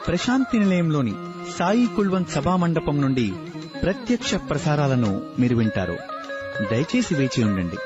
ప్రశాంతి నిలయంలోని సాయి కుల్వంత్ సభా మండపం నుండి ప్రత్యక్ష ప్రసారాలను మీరు వింటారు. దయచేసి వేచి ఉండండి.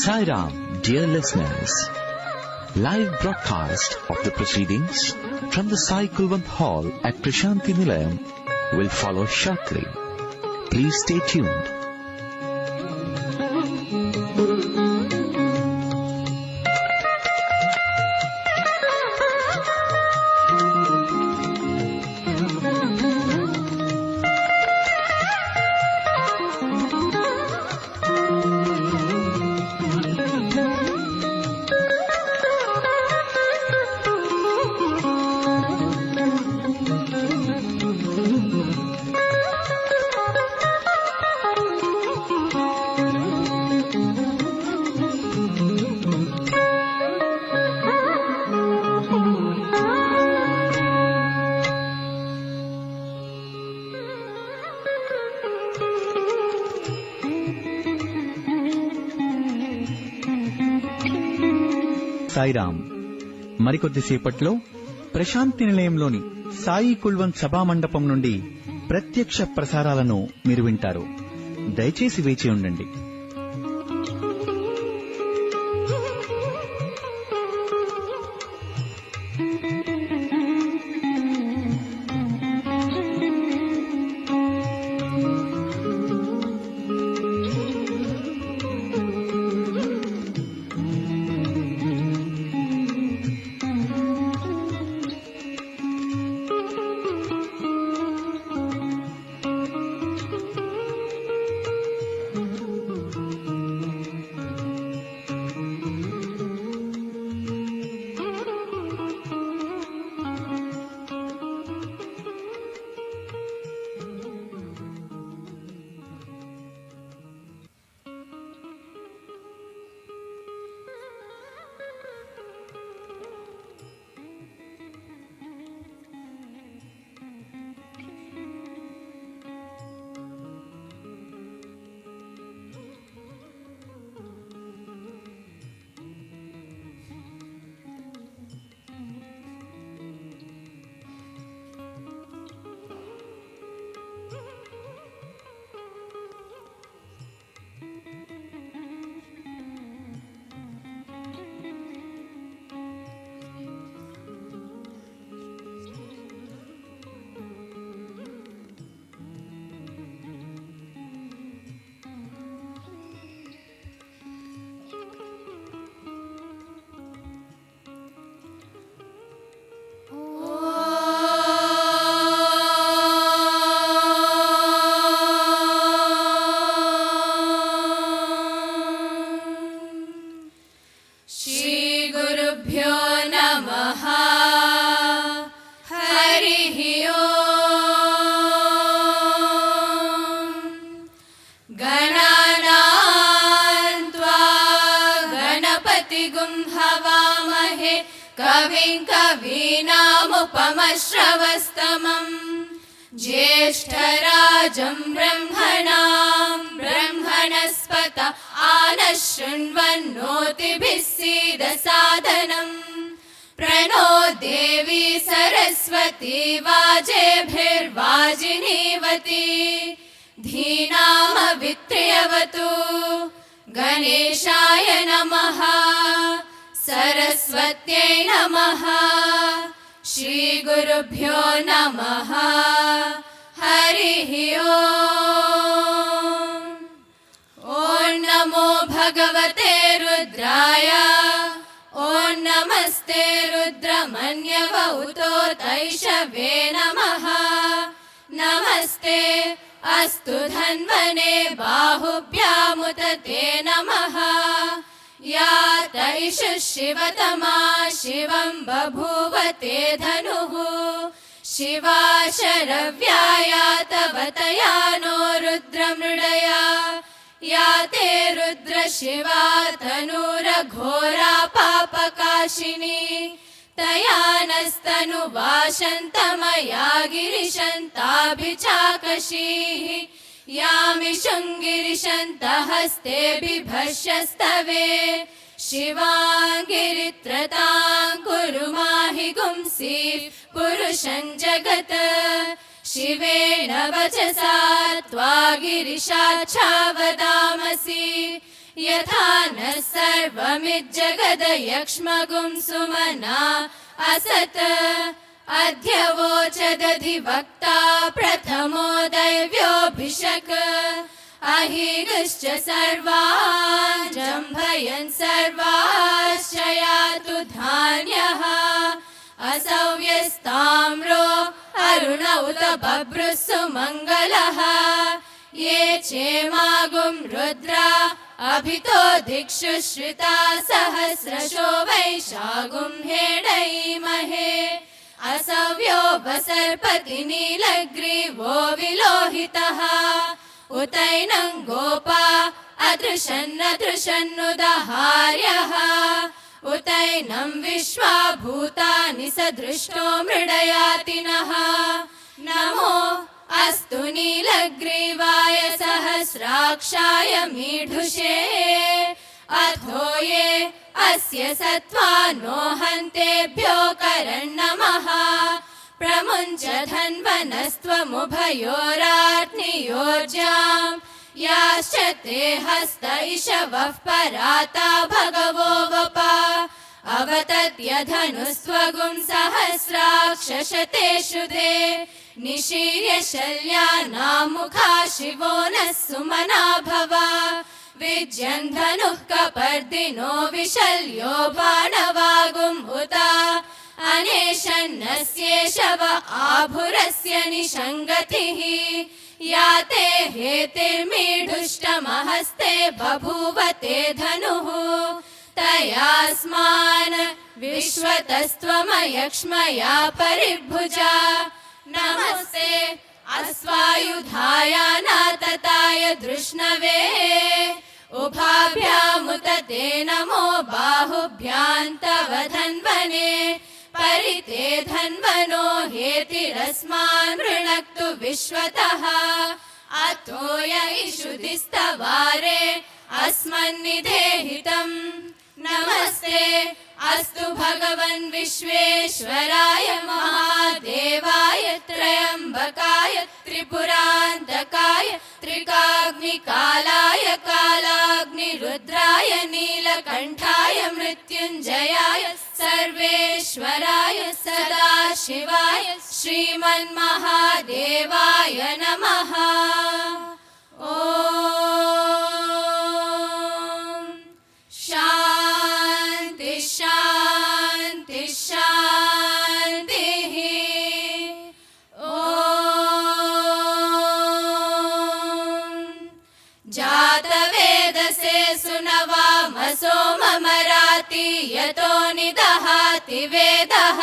Sai Ram, dear listeners, live broadcast of the proceedings from the Sai Kulwant Hall at Prasanthi Nilayam will follow shortly. Please stay tuned. Sairam. మరికొద్దిసేపట్లో Prashanti నిలయంలోని Sai Kulwant సభా మండపం నుండి ప్రత్యక్ష ప్రసారాలను మీరు వింటారు. దయచేసి వేచి ఉండండి. कविं कवीनामुपमश्रवस्तमम् ज्येष्ठराजं ब्रह्मणां ब्रह्मणस्पत आनशृण्वन्नोतिभिः सीदसादनम् प्रणो देवी सरस्वती वाजेभिर्वाजिनीवती धीनामवित्र्यवतु गणेशाय नमः सरस्वत्यै नमः श्रीगुरुभ्यो नमः हरिः ओम् ॐ नमो भगवते रुद्राय ॐ नमस्ते रुद्रमन्यवहुतो तैषवे नमः नमस्ते अस्तु धन्वने बाहुभ्यामुष्टिकराय ते नमः। या तैषु शिवतमा शिवं बभूव ते धनुः। शिवा शरव्याया तव तया नो रुद्रमृडया। या ते रुद्र शिवा तनूरघोरा पापकाशिनी। तया नस्तनुवाशन्तमया गिरिशन्ताभिचाकशीः। यामिषुङ्गिरिशन्तहस्ते बिभर्षस्तवे। शिवाङ्गिरित्रतां कुरु माहि गुंसि पुरुषं जगत्। शिवेन वचसा त्वा गिरिशाच्छावदामसि। यथा नः सर्वमिज्जगदयक्ष्मगुं सुमना असत्। अद्य वोचदधिवक्ता प्रथमो दैव्योऽभिषक्। अहिगुश्च सर्वान् जम्भयन् सर्वाश्च यातु धान्यः। असव्यस्ताम्रो अरुण उत बभ्रुः सुमङ्गलः। ये चेमागुं रुद्रा अभितो दिक्षु श्रिता सहस्रशो वैशागुं हेडैमहे। असव्यो वसर्पति नीलग्रीवो विलोहितः। उतैनं गोपा अदृशन्नदृशन्नुदहार्यः। उतैनं विश्वा भूतानि सदृष्टो मृडयातिनः। नमो अस्तु नीलग्रीवाय सहस्राक्षाय मीढुषे। अथो ये अस्य सत्त्वानो हन्तेभ्यो करन्नमः। प्रमुञ्च धन्वनस्त्वमुभयोराग्नियोर्जाम्। याश्च ते हस्त इषवः पराता भगवो वपा। अवतत्यधनुस्त्वगुं सहस्राक्षशतेषु ते। निशीर्य शल्यानां मुखा शिवो नः सुमना भव। विज्यन् धनुः कपर्दिनो विशल्यो बाणवागुम् उत। अनेशन्नस्येषव आभुरस्य निषङ्गतिः। या ते हेतिर्मीढुष्टमहस्ते बभूव ते धनुः। तयास्मान् विश्वतस्त्वमयक्ष्मया परिभुजा। नमस्ते अश्वायुधाय नातताय धृष्णवे। उभाभ्यामुत ते नमो बाहुभ्यां तव धन्वने। परिते धन्वनो हेतिरस्मान् मृणक्तु विश्वतः। अतो य इषुधिस्तवारे अस्मन्निधेहितम्। नमस्ते अस्तु भगवन् विश्वेश्वराय महादेवाय त्रयम्बकाय त्रिपुरान्तकाय त्रिकाग्निकालाय कालाग्निरुद्राय नीलकण्ठाय मृत्युञ्जयाय सर्वेश्वराय सदाशिवाय श्रीमन्महादेवाय नमः। ॐ शान्ति शान्ति शान्तिः। ॐ जातवेदसे सुनवामसो ममराति यतो निदहाति वेदः।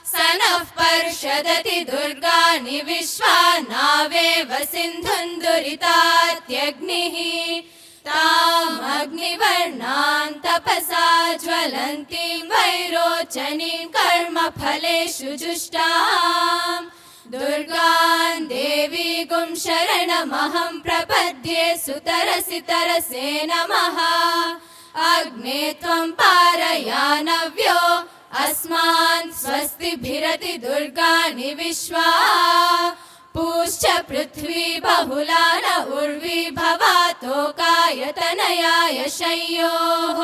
स नः पर्षदति दुर्गाणि विश्वा नावेव सिन्धुन् दुरितात्यग्निः। तामग्निवर्णां तपसा ज्वलन्तीं वैरोचनीं कर्मफलेषु जुष्टाम्। दुर्गां देवीगुं शरणमहं प्रपद्ये। सुतरसि तरसे नमः। अग्ने त्वं पारयानव्यो अस्मान् स्वस्तिभिरति दुर्गाणि विश्वा। पूश्च पृथ्वी बहुला न उर्वी भवातोकाय तनयाय शय्योः।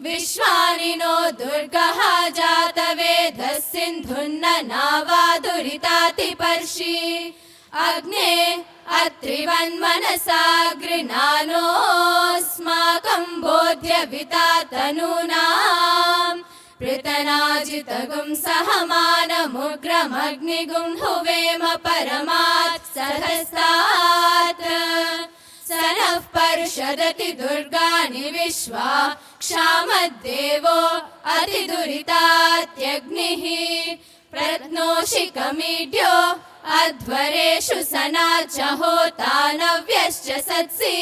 विश्वानि नो दुर्गः जातवेदः सिन्धुन्न नावादुरितातिपर्षि। अग्ने अत्रिवन्मनसा गृणानोऽस्माकं बोध्यविता तनूनाम्। पृतनाजितगुं सहमानमुग्रमग्निगुं हुवेम परमात् सहस्तात्। सनः पर्षदति दुर्गानि विश्वा क्षामद्देवो अतिदुरितात्यग्निः प्रत्नोषिकमीड्यो अध्वरेषु सनाच होता नव्यश्च सत्सि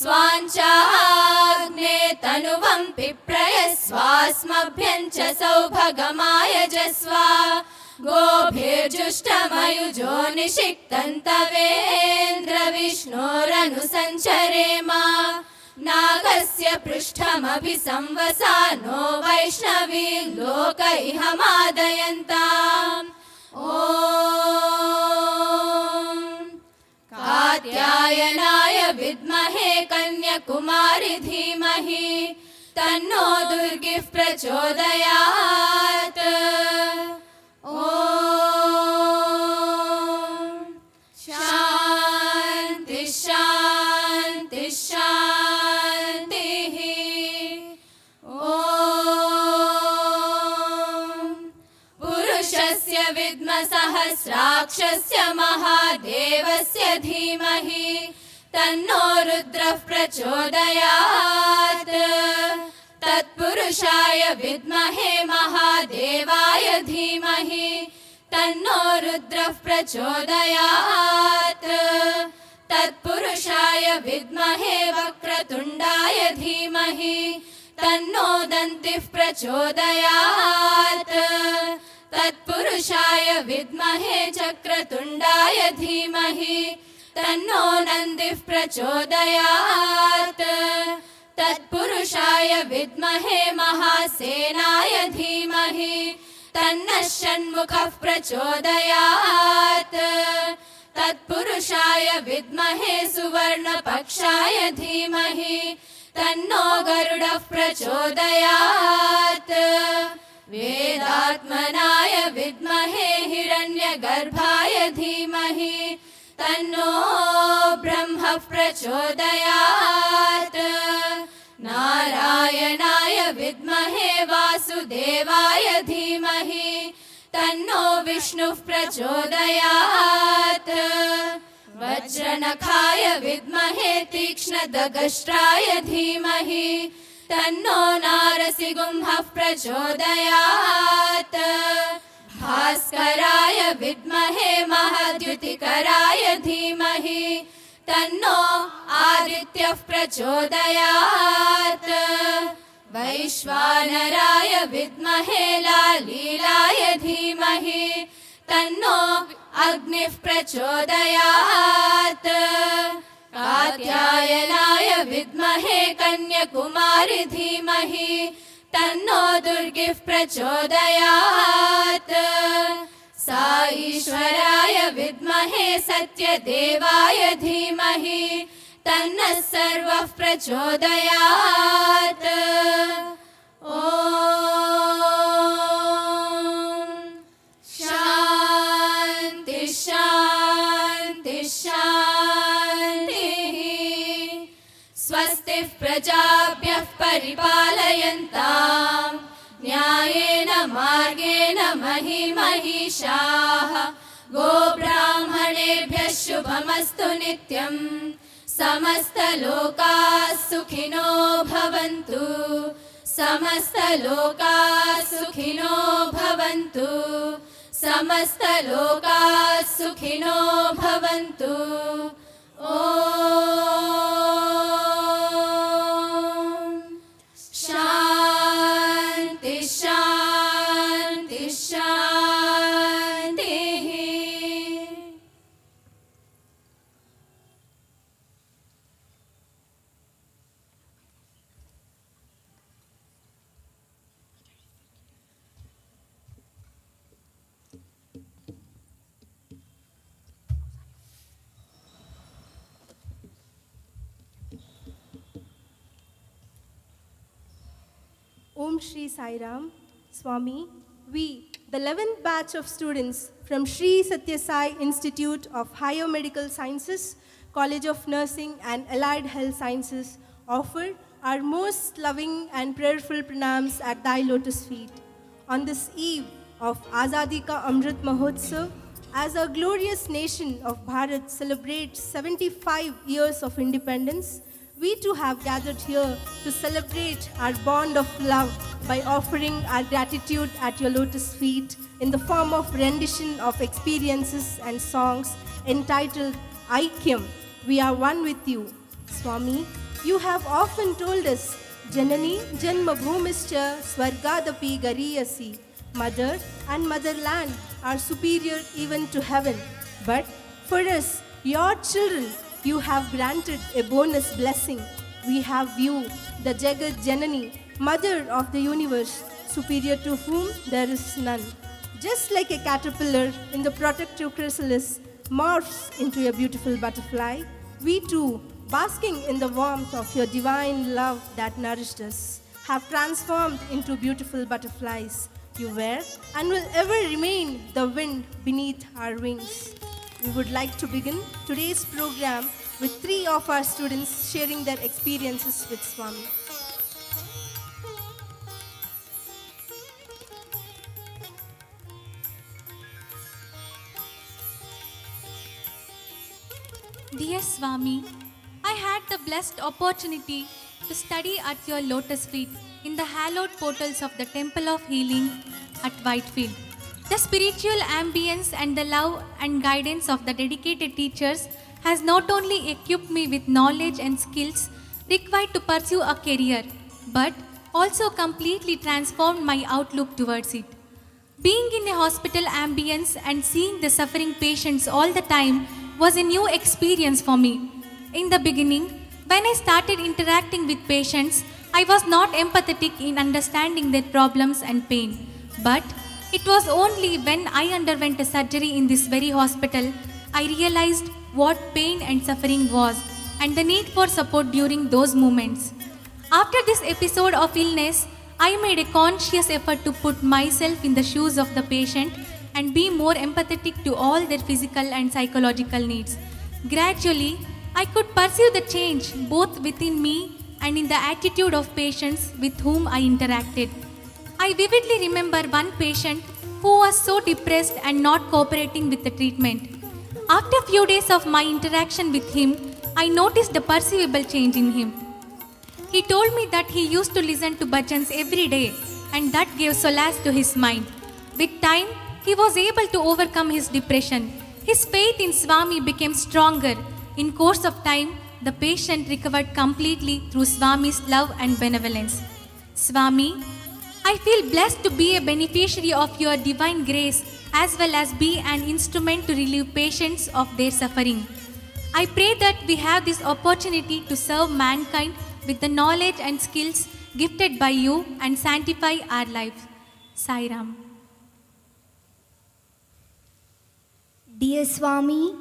स्वाञ्चाग्ने तनुवं पिप्रयस्वास्मभ्यं च सौभगमायजस्वा गोभिर्जुष्टमयुजो निषिक्तन्तवेन्द्र विष्णोरनुसञ्चरेम नागस्य पृष्ठमभिसंवसानो वैष्णवी लोक इह मादयन्ताम् ॐ कात्यायनाय विद्महे कन्याकुमारि धीमहि तन्नो दुर्गिः प्रचोदयात् ॐ शान्ति शान्ति शान्तिः ॐ पुरुषस्य विद्मसहस्राक्षस्य महादेवस्य धीमहि तन्नो रुद्रः प्रचोदयात् तत्पुरुषाय विद्महे महादेवाय धीमहि तन्नो रुद्रः प्रचोदयात् तत्पुरुषाय विद्महे वक्रतुण्डाय धीमहि तन्नो दन्तिः प्रचोदयात् तत्पुरुषाय विद्महे चक्रतुण्डाय धीमहि तन्नो नन्दिः प्रचोदयात् तत्पुरुषाय विद्महे महासेनाय धीमहि तन्नः षण्मुखः प्रचोदयात् तत्पुरुषाय विद्महे सुवर्णपक्षाय धीमहि तन्नो गरुडः प्रचोदयात् वेदात्मनाय विद्महे हिरण्यगर्भाय धीमहि तन्नो ब्रह्म प्रचोदयात् नारायणाय विद्महे वासुदेवाय धीमहि तन्नो विष्णुः प्रचोदयात् वज्रनखाय विद्महे तीक्ष्णदगष्ट्राय धीमहि तन्नो नारसिंहः प्रचोदयात् भास्कराय विद्महे महद्युतिकराय धीमहि तन्नो आदित्यः प्रचोदयात् वैश्वानराय विद्महे लालीलाय धीमहि तन्नो अग्निः प्रचोदयात् कात्यायनाय विद्महे कन्याकुमारि धीमहि तन्नो दुर्गिः प्रचोदयात् साईश्वराय विद्महे सत्यदेवाय धीमहि तन्नः सर्वः प्रचोदयात् ॐ शान्ति शान्ति शान्तिः स्वस्तिः प्रजाभ्यः परिपालयन्ताम् न्यायेन मार्गेण महिमहीषाः गोब्राह्मणेभ्यः शुभमस्तु नित्यम् समस्तलोकाः सुखिनो भवन्तु समस्तलोकाः सुखिनो भवन्तु समस्तलोकाः सुखिनो भवन्तु ॐ शान्ति शान्ति शान्तिः Om Shri Sai Ram, Swami, we, the 11th batch of students from Shri Satya Sai Institute of Higher Medical Sciences, College of Nursing and Allied Health Sciences, offer our most loving and prayerful pranams at thy lotus feet. On this eve of Azadi Ka Amrit Mahotsav, As our glorious nation of Bharat celebrates 75 years of independence, we too have gathered here to celebrate our bond of love by offering our gratitude at your lotus feet in the form of rendition of experiences and songs entitled Aikyam, We Are One With You. Swami, you have often told us, Janani Janma Bhumischa Swargadapi Gariyasi, Mother and motherland are superior even to heaven. But for us, your children, you have granted a bonus blessing. We have you, the Jagat Janani, Mother of the universe, superior to whom there is none. Just like a caterpillar in the protective chrysalis morphs into a beautiful butterfly, we too, basking in the warmth of your divine love that nourished us, have transformed into beautiful butterflies. You were and will ever remain the wind beneath our wings. We would like to begin today's program with 3 of our students sharing their experiences with Swami. Dear Swami, I had the blessed opportunity to study at your lotus feet in the hallowed portals of the Temple of Healing at Whitefield. The spiritual ambience and the love and guidance of the dedicated teachers has not only equipped me with knowledge and skills required to pursue a career, but also completely transformed my outlook towards it. Being in a hospital ambience and seeing the suffering patients all the time was a new experience for me. In the beginning, when I started interacting with patients, I was not empathetic in understanding their problems and pain. But it was only when I underwent a surgery in this very hospital, I realized what pain and suffering was and the need for support during those moments. After this episode of illness, I made a conscious effort to put myself in the shoes of the patient and be more empathetic to all their physical and psychological needs. Gradually, I could perceive the change both within me and in the attitude of patients with whom I interacted. I vividly remember one patient who was so depressed and not cooperating with the treatment. After a few days of my interaction with him, I noticed a perceivable change in him. He told me that he used to listen to bhajans every day and that gave solace to his mind. With time, he was able to overcome his depression. His faith in Swami became stronger. In course of time, the patient recovered completely through Swami's love and benevolence. Swami, I feel blessed to be a beneficiary of your divine grace as well as be an instrument to relieve patients of their suffering. I pray that we have this opportunity to serve mankind with the knowledge and skills gifted by you and sanctify our lives. Sai Ram. Dear Swami,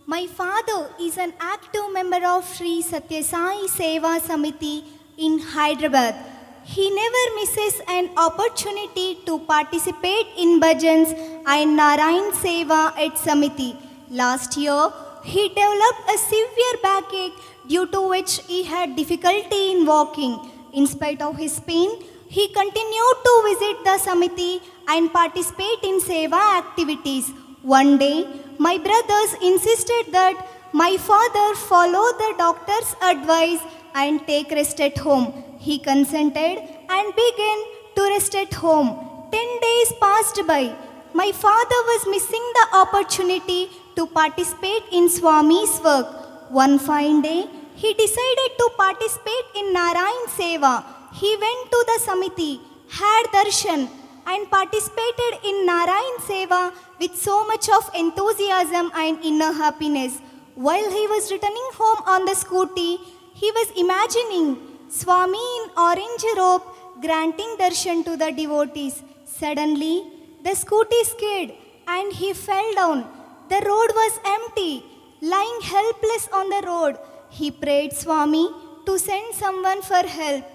my father is an active member of Sri Sathya Sai Seva Samiti in Hyderabad. He never misses an opportunity to participate in bhajans and Narayan Seva at Samiti. Last year, he developed a severe backache due to which he had difficulty in walking. In spite of his pain, he continued to visit the Samiti and participate in Seva activities. One day, my brothers insisted that my father follow the doctor's advice and take rest at home. He consented and began to rest at home. 10 days passed by. My father was missing the opportunity to participate in Swami's work. One fine day, he decided to participate in Narayan Seva. He went to the Samiti, had darshan, and participated in Narayan Seva with so much of enthusiasm and inner happiness. While he was returning home on the scooty, he was imagining Swami in orange robe granting darshan to the devotees. Suddenly, the scooty skid and he fell down. The road was empty. Lying helpless on the road, he prayed Swami to send someone for help.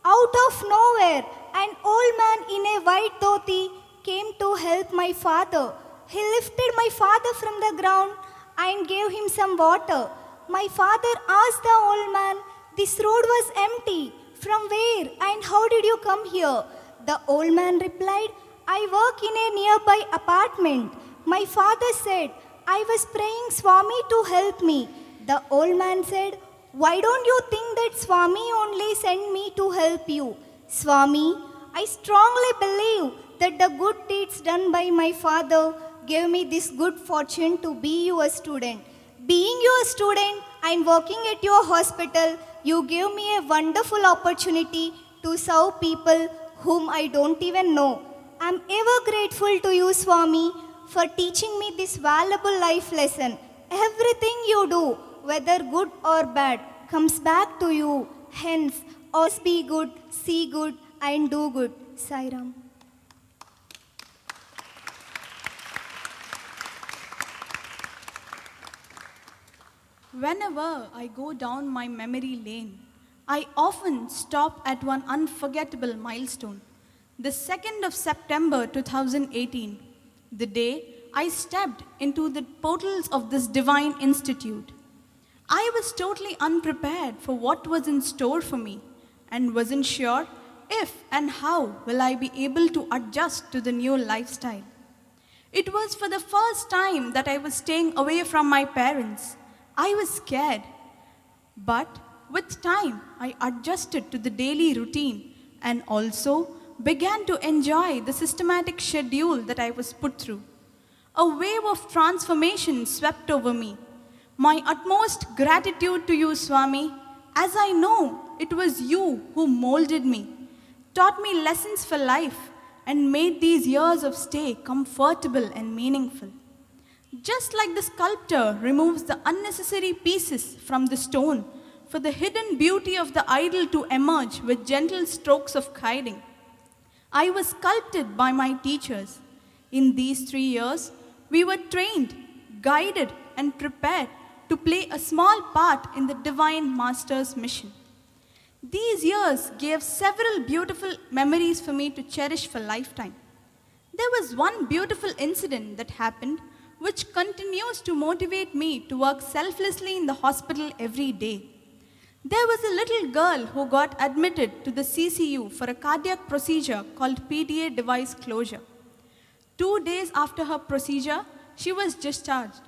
Out of nowhere, an old man in a white dhoti came to help my father. He lifted my father from the ground and gave him some water. My father asked the old man, "This road was empty. From where and how did you come here?" The old man replied, "I work in a nearby apartment. My father said, I was praying Swami to help me. The old man said, why don't you think that Swami only sent me to help you? Swami, I strongly believe that the good deeds done by my father gave me this good fortune to be your student. Being your student and working at your hospital, you gave me a wonderful opportunity to serve people whom I don't even know. I am ever grateful to you, Swami, for teaching me this valuable life lesson. Everything you do, whether good or bad, comes back to you. Hence, always be good, see good, and do good. Sai Ram. Whenever I go down my memory lane, I often stop at one unforgettable milestone. The 2nd of September 2018, the day I stepped into the portals of this divine institute. I was totally unprepared for what was in store for me and wasn't sure if and how will I be able to adjust to the new lifestyle. It was for the first time that I was staying away from my parents. I was scared, but with time I adjusted to the daily routine and also began to enjoy the systematic schedule that I was put through. A wave of transformation swept over me. My utmost gratitude to you, Swami, as I know it was you who molded me, taught me lessons for life, and made these years of stay comfortable and meaningful. Just like the sculptor removes the unnecessary pieces from the stone for the hidden beauty of the idol to emerge with gentle strokes of guiding, I was sculpted by my teachers. In these 3 years, we were trained, guided, and prepared to play a small part in the Divine Master's mission. These years gave several beautiful memories for me to cherish for lifetime. There was one beautiful incident that happened which continues to motivate me to work selflessly in the hospital every day. There was a little girl who got admitted to the CCU for a cardiac procedure called PDA device closure. 2 days after her procedure, she was discharged.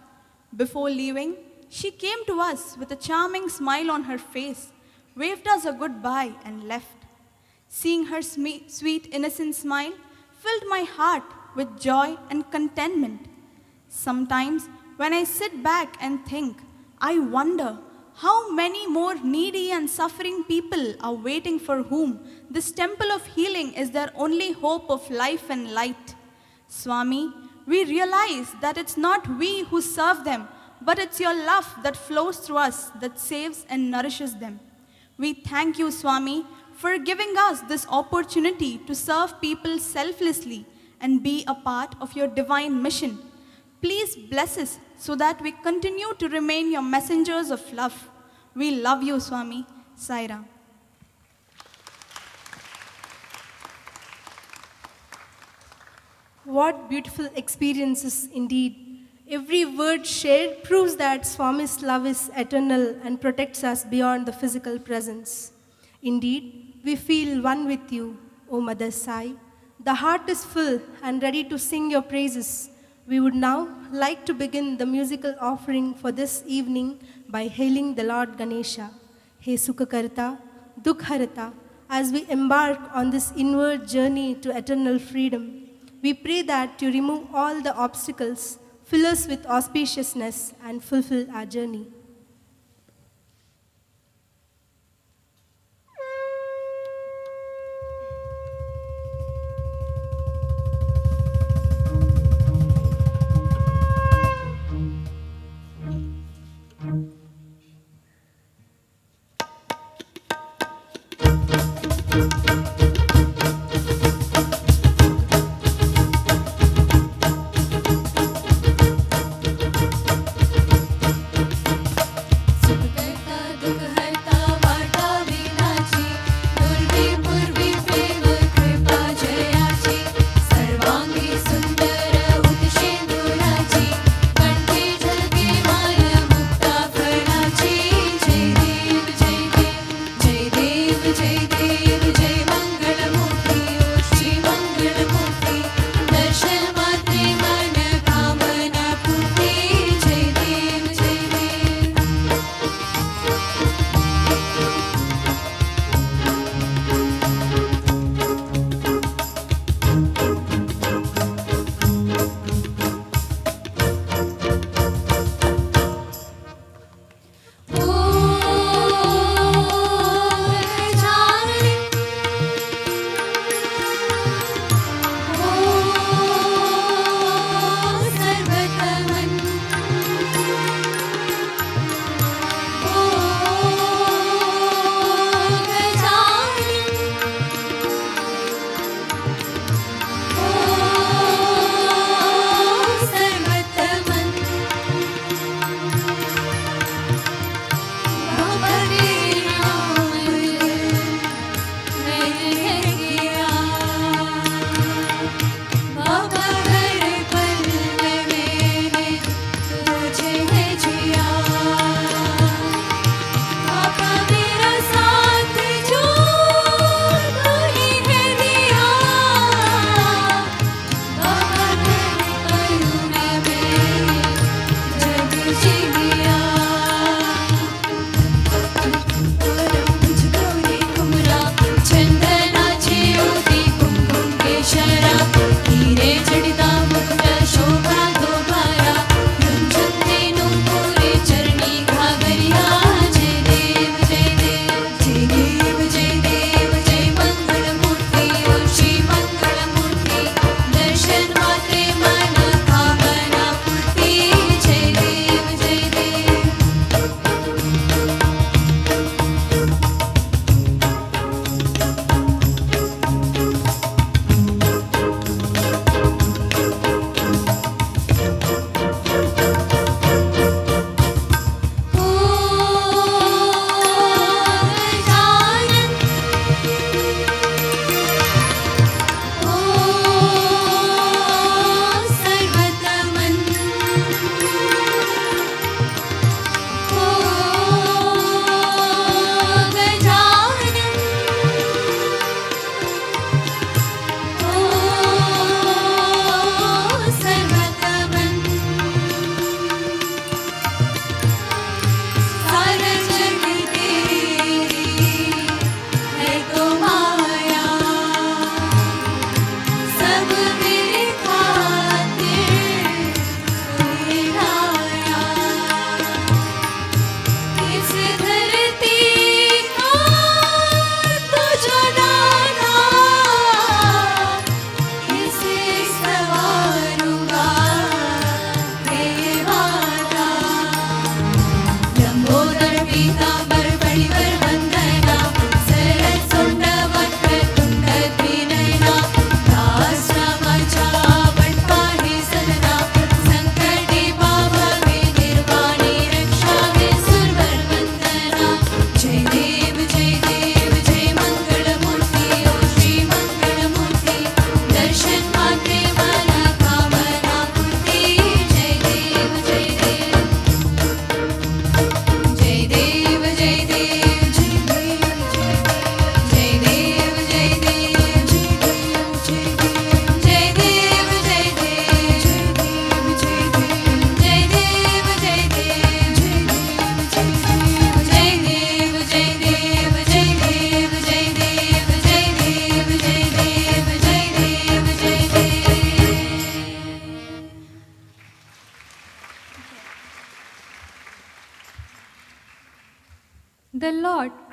Before leaving, she came to us with a charming smile on her face, waved us a goodbye and left. Seeing her sweet, innocent smile filled my heart with joy and contentment. Sometimes, when I sit back and think, I wonder how many more needy and suffering people are waiting for whom this temple of healing is their only hope of life and light. Swami, we realize that it's not we who serve them, but it's your love that flows through us that saves and nourishes them. We thank you, Swami, for giving us this opportunity to serve people selflessly and be a part of your divine mission. Please bless us so that we continue to remain your messengers of love. We love you, Swami. Sai Ram. What beautiful experiences indeed. Every word shared proves that Swami's love is eternal and protects us beyond the physical presence. Indeed, we feel one with you, O Mother Sai. The heart is full and ready to sing your praises. We would now like to begin the musical offering for this evening by hailing the Lord Ganesha. He Sukhakarta, Dukharata, as we embark on this inward journey to eternal freedom, we pray that you remove all the obstacles, fill us with auspiciousness, and fulfill our journey.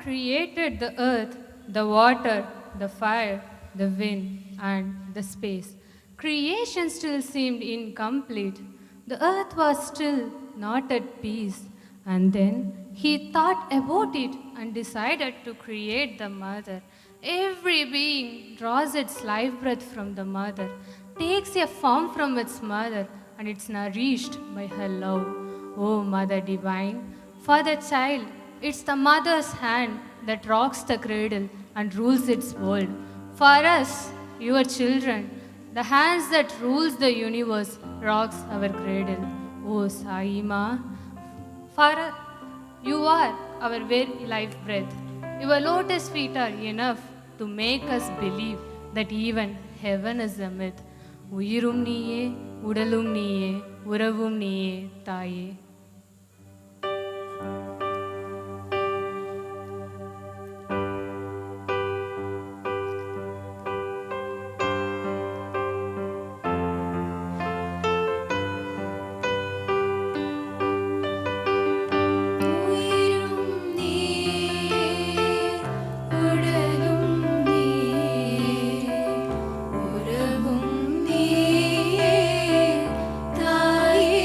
created the earth, the water, the fire, the wind, and the space, creation still seemed incomplete. The earth was still not at peace. And then he thought about it and decided to create the mother. Every being draws its life breath from the mother, takes a form from its mother, and it's nourished by her love. O Mother Divine, for the child, it's the mother's hand that rocks the cradle and rules its world. For us, your children, the hands that rules the universe rocks our cradle. O Sai Ma, for you are our very life breath. Your lotus feet are enough to make us believe that even heaven is a myth. உயிரும் நீயே, உடலும் நீயே, உறவும் நீயே, தாயே. தாயே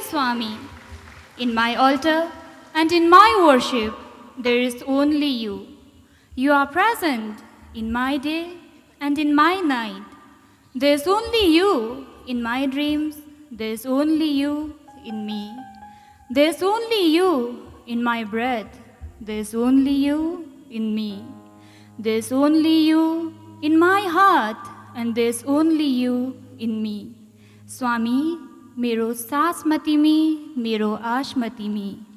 Swami. In my altar and in my worship, there is only you. You are present in my day and in my night. There is only you in my dreams. There is only you in me. There is only you in my breath. There is only you in me. There is only you in my heart and there is only you in me. Swami, मेरो सास मति में, मेरो आश मति में.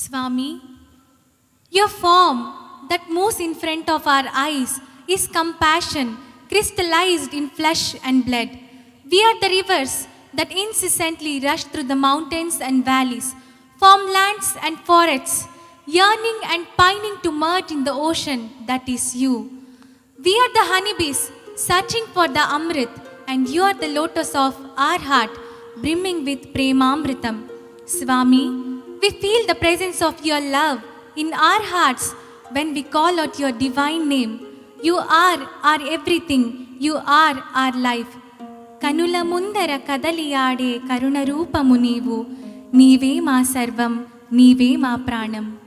Swami, your form that moves in front of our eyes is compassion crystallized in flesh and blood. We are the rivers that incessantly rush through the mountains and valleys, farmlands and forests, yearning and pining to merge in the ocean that is you. We are the honeybees searching for the Amrit, and you are the lotus of our heart, brimming with Premamritam. Swami, we feel the presence of your love in our hearts when we call out your divine name. You are our everything. You are our life. Kanula mundara kadaliyade karunarupamu neevu. Neeve ma sarvam, neeve ma pranam.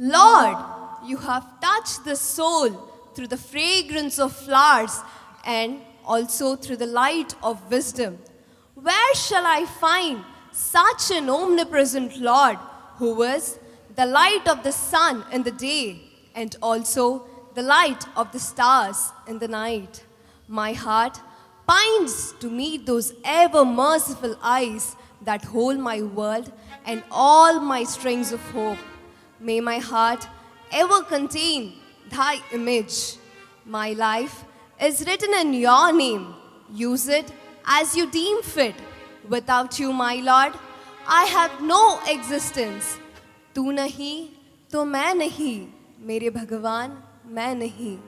Lord, you have touched the soul through the fragrance of flowers and also through the light of wisdom. Where shall I find such an omnipresent Lord who is the light of the sun in the day and also the light of the stars in the night? My heart pines to meet those ever merciful eyes that hold my world and all my strings of hope. May my heart ever contain thy image. My life is written in your name. Use it as you deem fit. Without you, my Lord, I have no existence. तू नहीं तो मैं नहीं, मेरे भगवान मैं नहीं.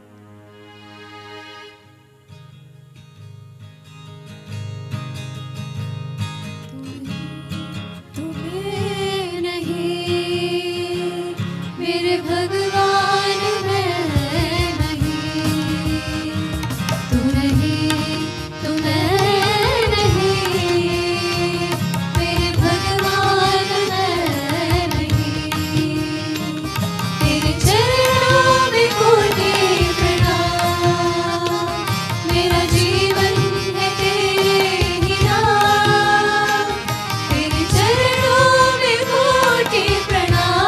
मेरे भगवान मैं नहीं, तू नहीं तो मैं नहीं, मेरे भगवान मैं नहीं. तेरे चरणों में कोटि प्रणाम, मेरा जीवन है तेरे ही नाम. तेरे चरणों में कोटि प्रणाम,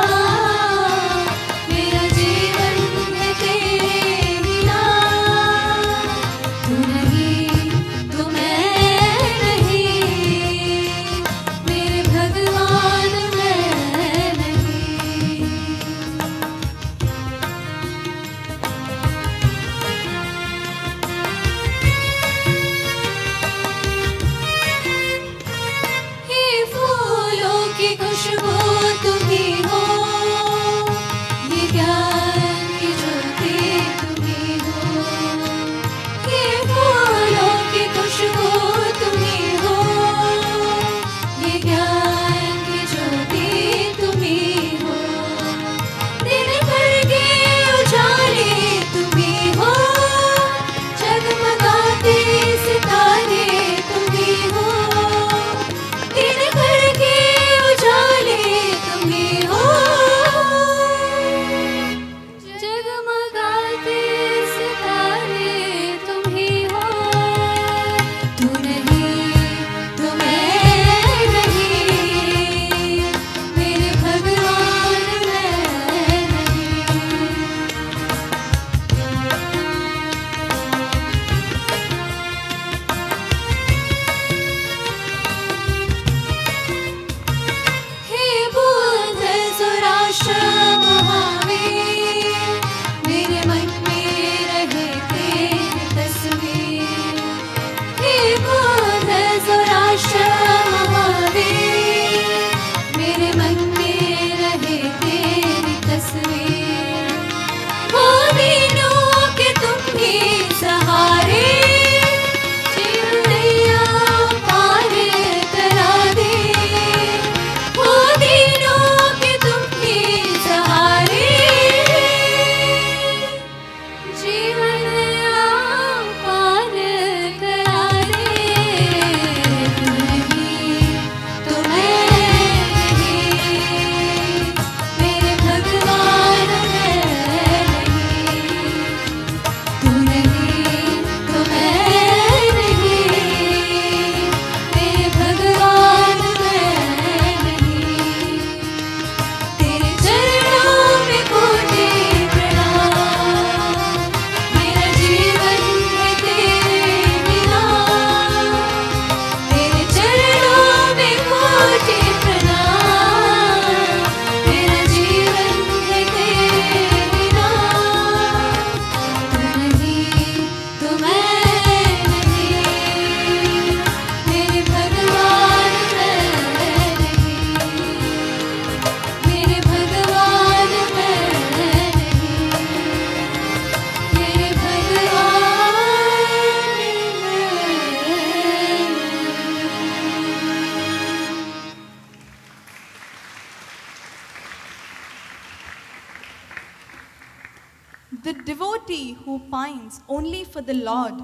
The devotee who pines only for the Lord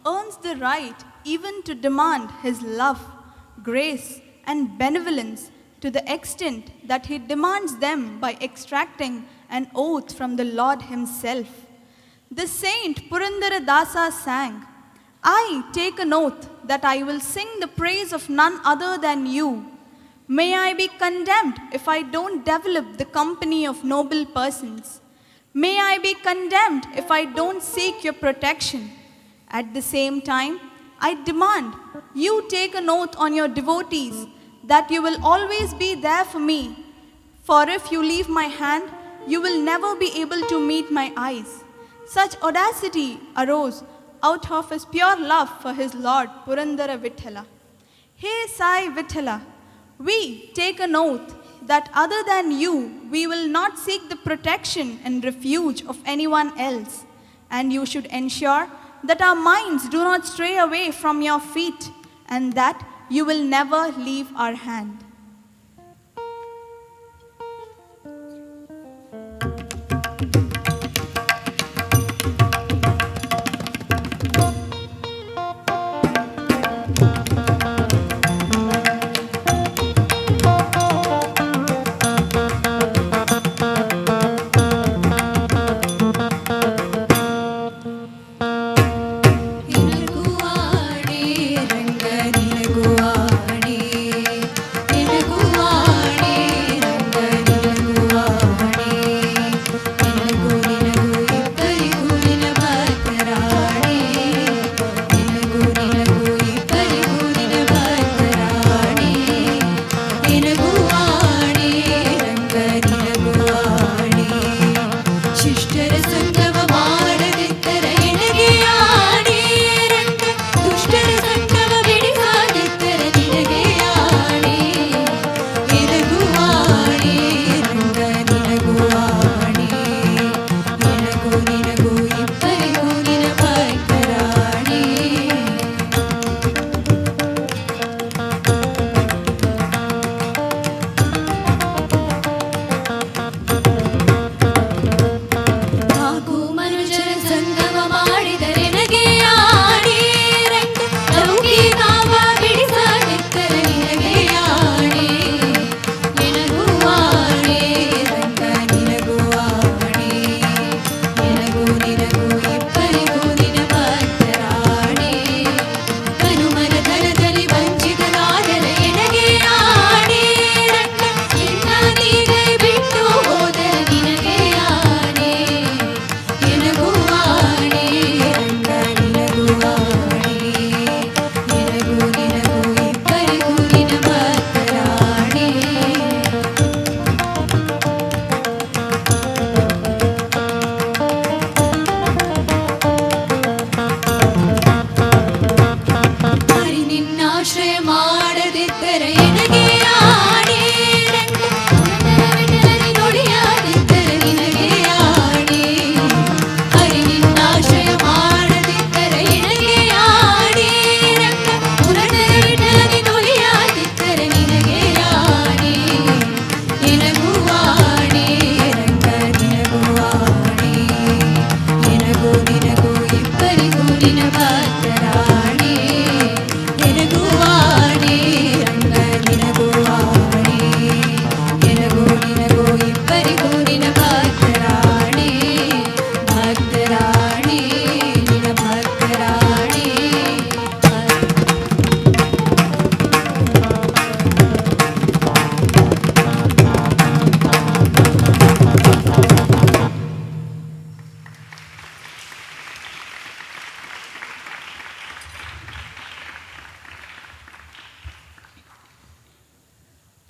earns the right even to demand His love, grace, and benevolence to the extent that he demands them by extracting an oath from the Lord himself. The saint Purandara Dasa sang, I take an oath that I will sing the praise of none other than you. May I be condemned if I don't develop the company of noble persons. May I be condemned if I don't seek your protection. At the same time, I demand you take an oath on your devotees that you will always be there for me. For if you leave my hand, you will never be able to meet my eyes. Such audacity arose out of his pure love for his Lord Purandara Vithala. Hey Sai Vithala, we take an oath that other than you, we will not seek the protection and refuge of anyone else. And you should ensure that our minds do not stray away from your feet and that you will never leave our hand.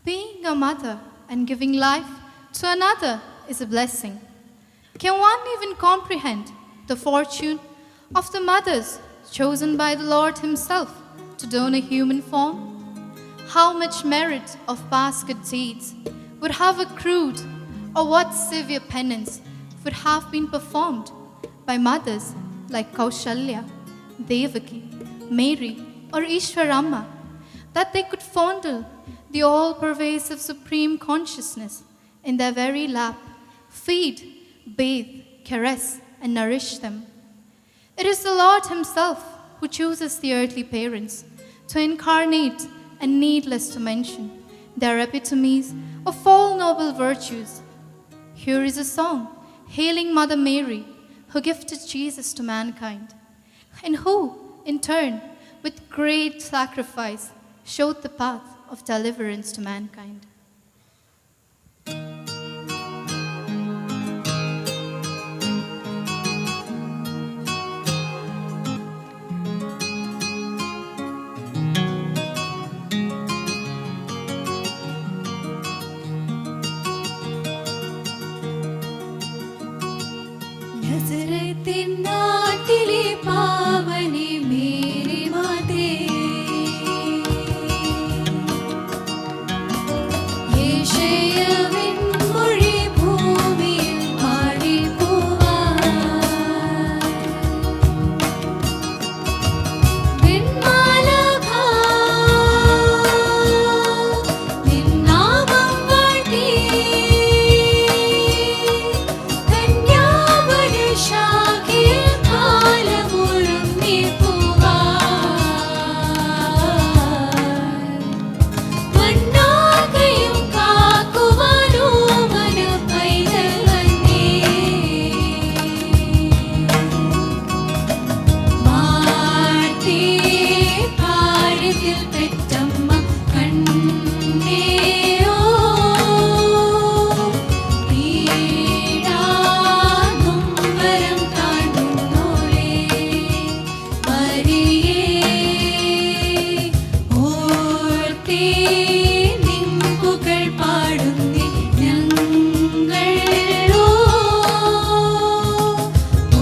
Being a mother and giving life to another is a blessing. Can one even comprehend the fortune of the mothers chosen by the Lord Himself to don a human form? How much merit of past good deeds would have accrued, or what severe penance would have been performed by mothers like Kaushalya, Devaki, Mary, or Ishwaramma, that they could fondle the all-pervasive supreme consciousness in their very lap, feed, bathe, caress, and nourish them. It is the Lord Himself who chooses the earthly parents to incarnate, and needless to mention, They are epitomes of all noble virtues. Here is a song hailing Mother Mary, who gifted Jesus to mankind, and who, in turn, with great sacrifice, showed the path of deliverance to mankind. നാട്ടിലെ Pavani Mary മാതേ യേശയ്യവിൻ മൊഴി ഭൂമിയിൽ പാടിപ്പോവാൻ വിൺമാലാഖ നിൻ നാമം വാഴ്ത്തി ശാഖയിൽ കാലമുരുങ്ങി പോവാൻ മണ്ണാകയും കാക്കുവാനോ മന പൈതൽ വന്നേ മാറ്റി ഭാരതിൽ പെറ്റമ്മ കണ്ണേയോ വരം കാണുന്നോളേ മരിയേ ഓർത്തേ നിൻപുകൾ പാടുന്നേ ഞങ്ങളോ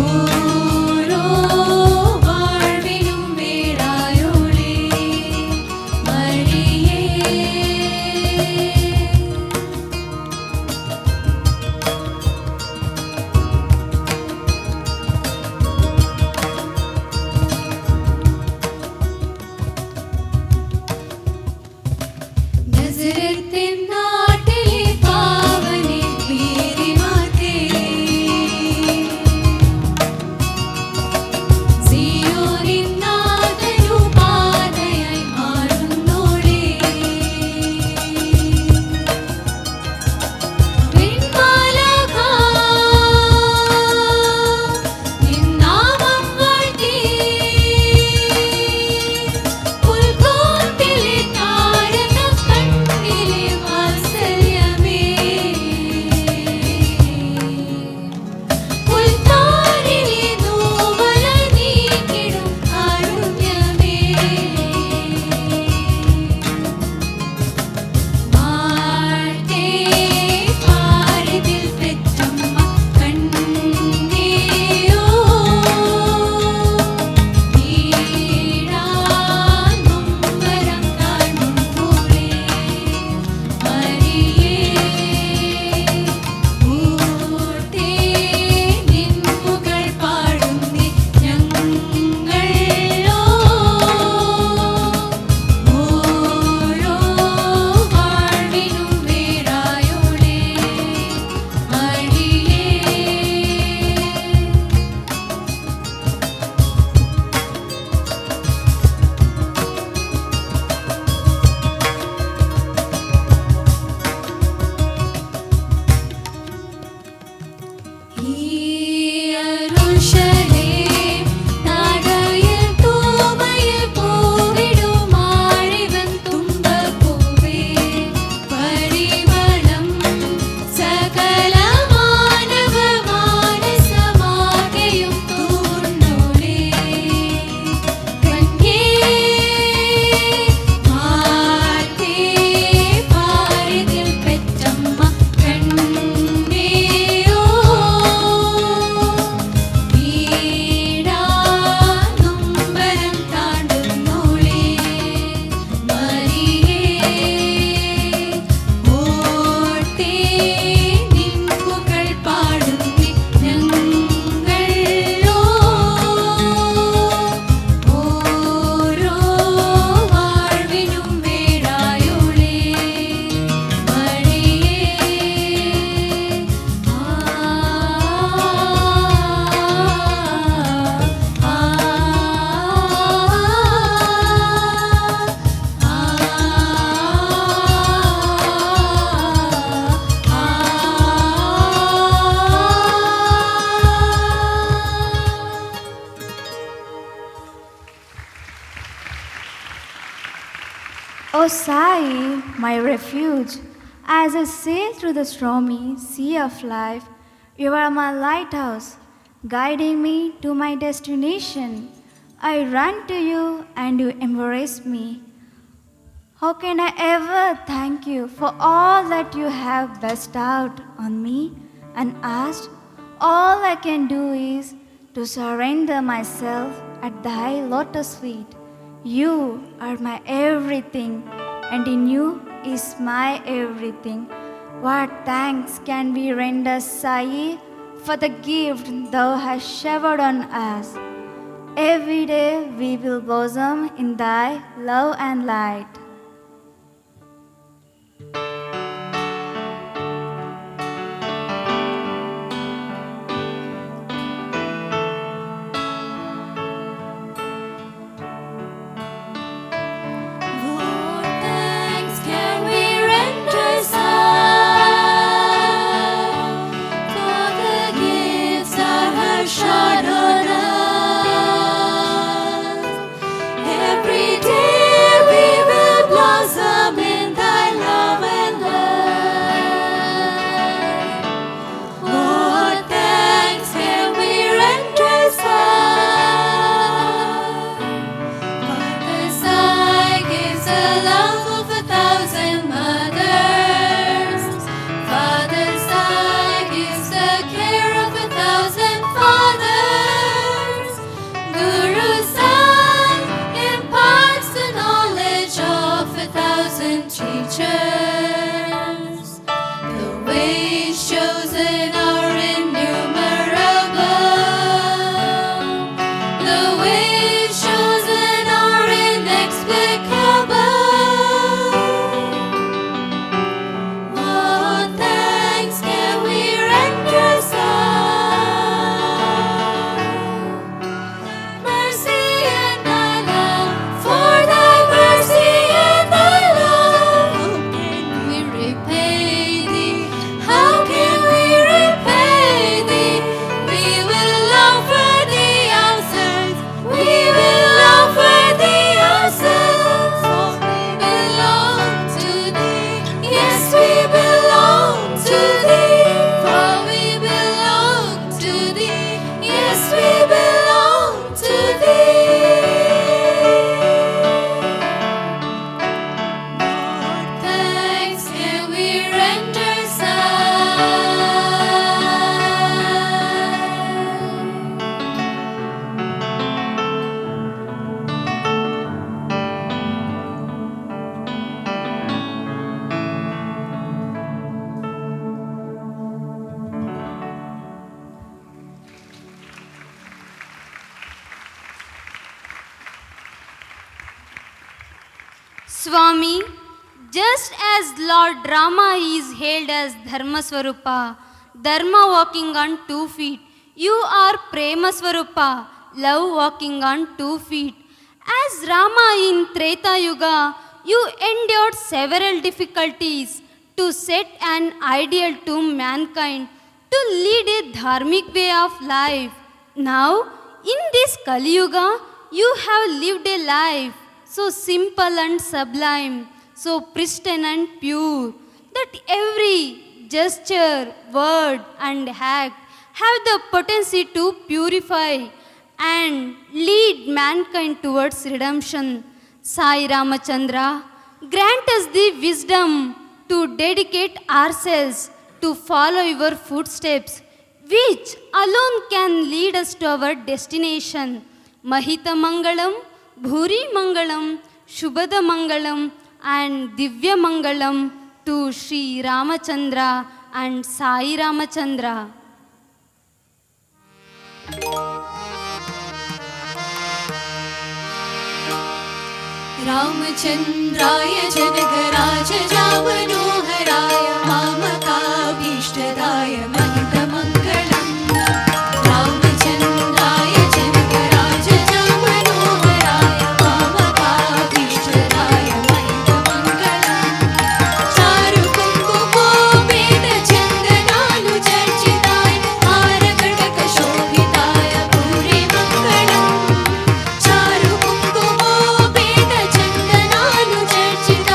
ഓരോ വാഴ്വിനും വേറായോളേ O Sai, my refuge, as I sail through the stormy sea of life, you are my lighthouse, guiding me to my destination. I run to you and you embrace me. How can I ever thank you for all that you have bestowed on me and asked? All I can do is to surrender myself at thy lotus feet. You are my everything, and in you is my everything. What thanks can we render, Sai, for the gift thou hast showered on us? Every day we will blossom in thy love and light. What thanks can we render, Sai, for the gifts thou hast showered on us? Every day we will blossom in thy love and light. What thanks can we render, Sai? Father Sai gives the love of 1,000 mothers. Father Sai gives the care of 1,000 fathers. Guru Sai imparts the knowledge of 1,000 teachers. The ways chosen are innumerable. The ways chosen are inexplicable. What thanks can we render, Sai? Mercy and thy love, for thy mercy and thy love. How can we repay thee? How can we repay thee? We will offer thee ourselves. We will offer thee ourselves. For we belong to thee. Yes, we belong to thee. For we belong to thee. Yes, we belong to thee. What thanks can we render, Sai? Swami, just as Lord Rama is hailed as Dharma Swarupa, Dharma walking on 2 feet, you are Prema Swarupa, love walking on 2 feet. As Rama in Treta Yuga, you endured several difficulties to set an ideal to mankind, to lead a dharmic way of life. Now, in this Kali Yuga, you have lived a life so simple and sublime, so pristine and pure, that every gesture, word, and act have the potency to purify and lead mankind towards redemption. Sai Ramachandra, grant us the wisdom to dedicate ourselves to follow your footsteps, which alone can lead us to our destination. Mahita Mangalam, Bhuri Mangalam, Shubhada Mangalam, and Divya Mangalam to Sri Ramachandra and Sai Ramachandra. रामचन्द्राय Janakraj Manoharrai मामकाभीष्टदाय महितमङ्गलम् रामचन्द्राय Janakraj Manoharrai मामकाभीष्टदाय महितमङ्गलम् चारु कुङ्कुमोपेत चन्दनानुचर्चिताय हारकटकशोभिताय भूरि मङ्गलम् चारु कुङ्कुमोपेत चन्दनानुचर्चिताय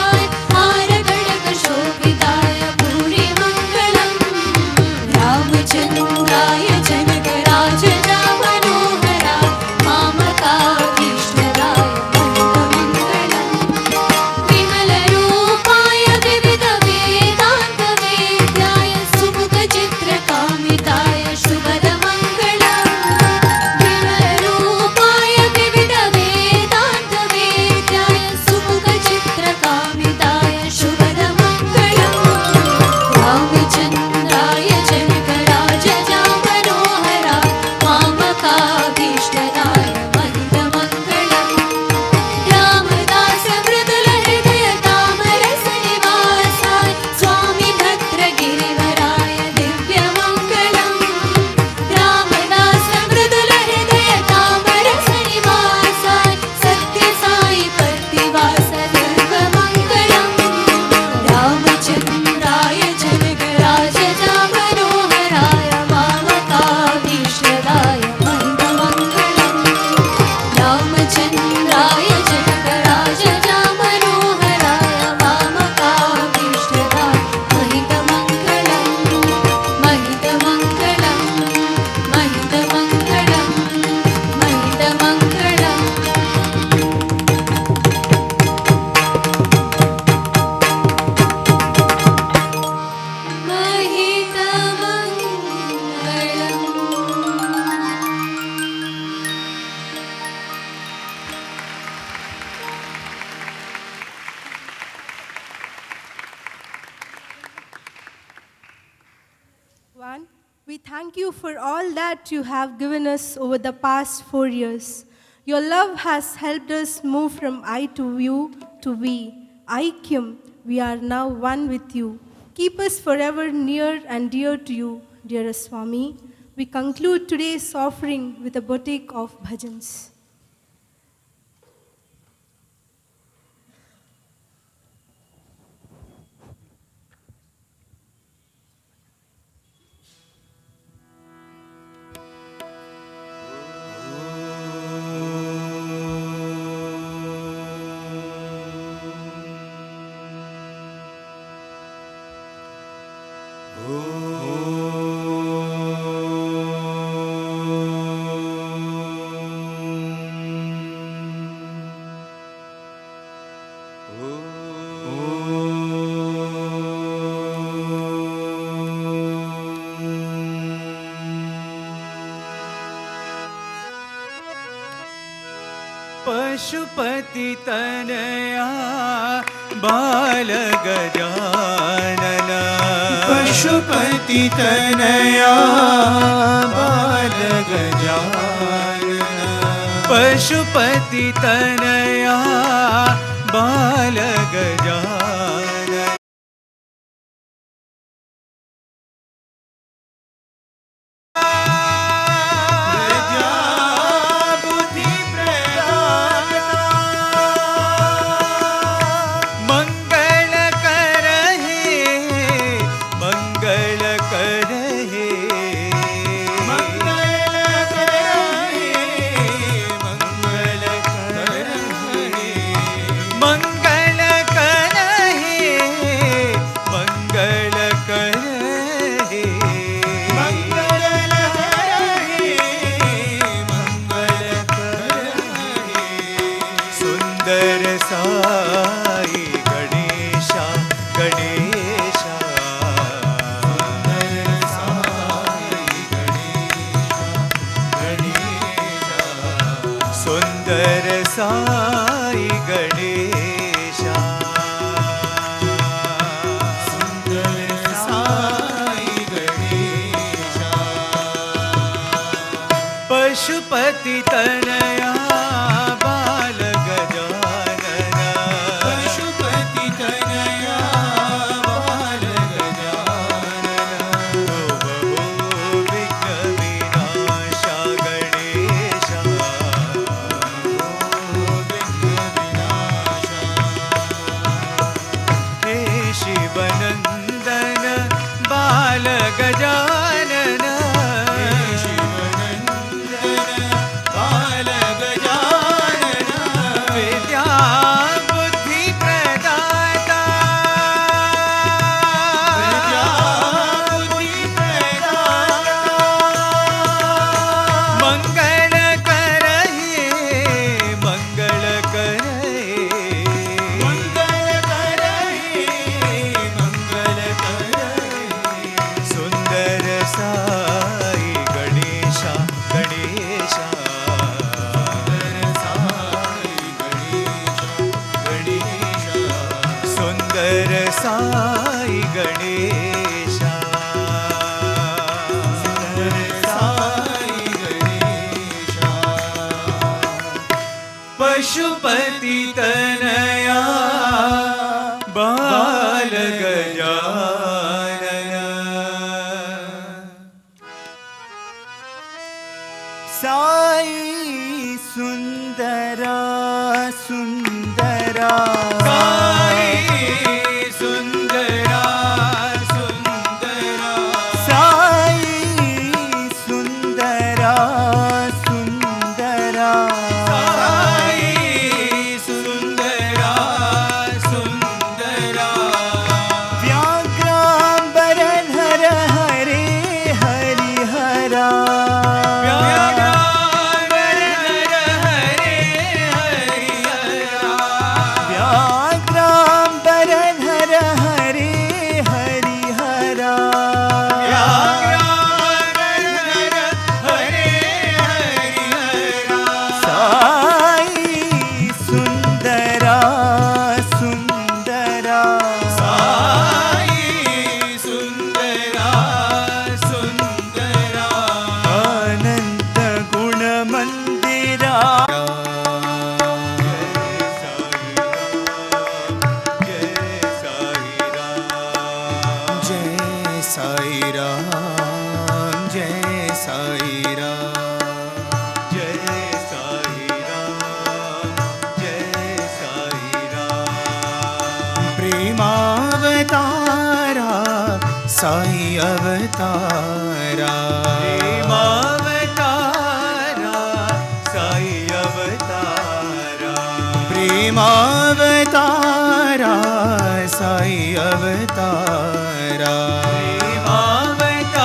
We thank you for all that you have given us over the past 4 years. Your love has helped us move from I to you to we. Aikyam, we are now one with you. Keep us forever near and dear to you, dearest Swami. We conclude today's offering with a boutique of bhajans. Pashupati Tanaya बाल गजानन पशुपति तनया बाल गजानन पशुपति तनया बाल गजानन साई गणेशा सुंदर साई गणेशा पशुपति तनया बाल गजानन पशुपति प्रेमावतारा साई अवतारा प्रेमावतारा साई अवतारा प्रेमावतारा साई अवतारा प्रेमावतारा